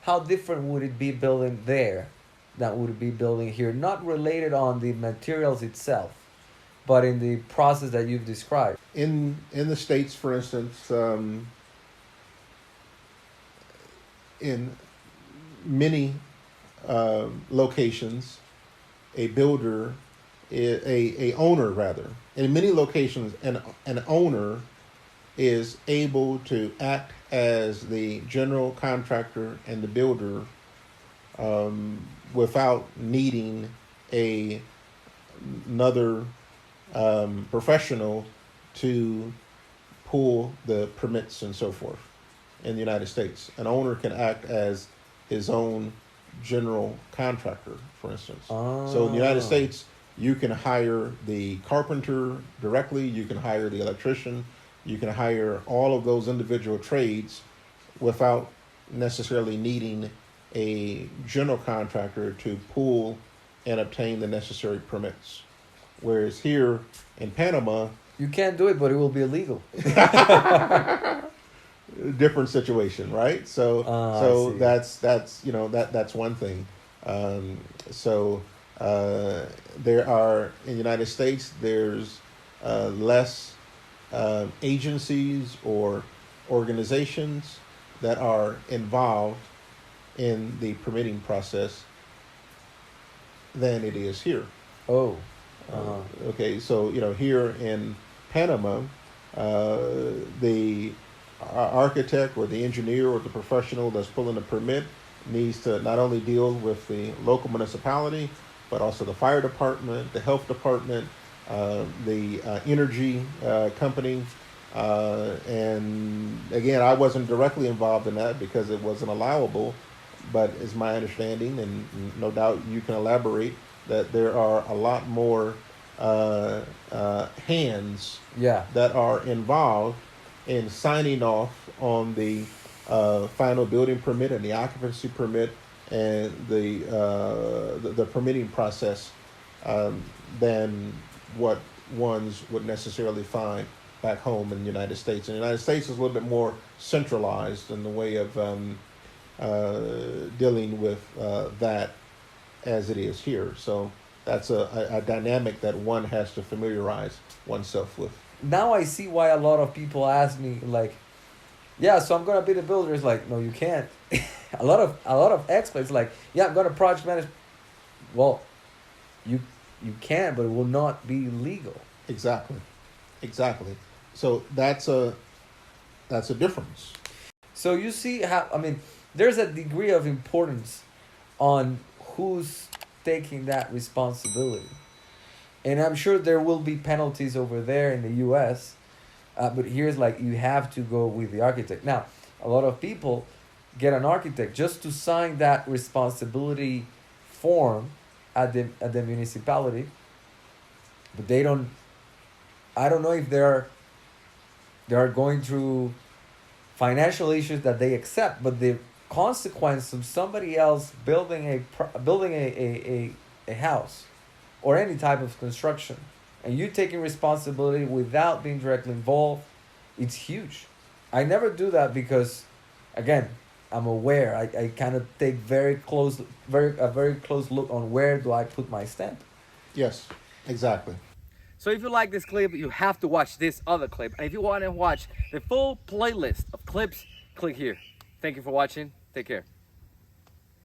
how different would it be building there than would it be building here? Not related on the materials itself, but in the process that you've described. In the States, for instance, in many locations, a builder, a owner rather, in many locations, an owner is able to act as the general contractor and the builder without needing another professional to pull the permits and so forth. In the United States, an owner can act as his own general contractor, for instance. So in the United States, you can hire the carpenter directly, you can hire the electrician, you can hire all of those individual trades without necessarily needing a general contractor to pull and obtain the necessary permits. Whereas here in Panama, you can't do it, but it will be illegal. Different situation, right? So that's that's one thing. There are in the United States there's less agencies or organizations that are involved in the permitting process than it is here. Oh. Okay, so here in Panama, the architect or the engineer or the professional that's pulling the permit needs to not only deal with the local municipality, but also the fire department, the health department, the energy company. And again, I wasn't directly involved in that because it wasn't allowable, but it's my understanding, and no doubt you can elaborate, that there are a lot more hands that are involved in signing off on the final building permit and the occupancy permit and the permitting process than what ones would necessarily find back home in the United States. And the United States is a little bit more centralized in the way of dealing with that as it is here. So that's a dynamic that one has to familiarize oneself with. Now I see why a lot of people ask me, like, yeah, so I'm gonna be the builder. It's like, no, you can't. a lot of experts like, yeah, I'm gonna project manage. Well, you can, but it will not be legal. Exactly. So that's a difference. So you see how, I mean, there's a degree of importance on who's taking that responsibility. And I'm sure there will be penalties over there in the U.S., but here's like, you have to go with the architect. Now, a lot of people get an architect just to sign that responsibility form at the municipality, but they don't. I don't know if they are going through financial issues that they accept, but the consequence of somebody else building a house or any type of construction, and you taking responsibility without being directly involved, it's huge. I never do that because, again, I'm aware. I kind of take a very close look on where do I put my stamp. Yes, exactly. So if you like this clip, you have to watch this other clip. And if you want to watch the full playlist of clips, click here. Thank you for watching. Take care.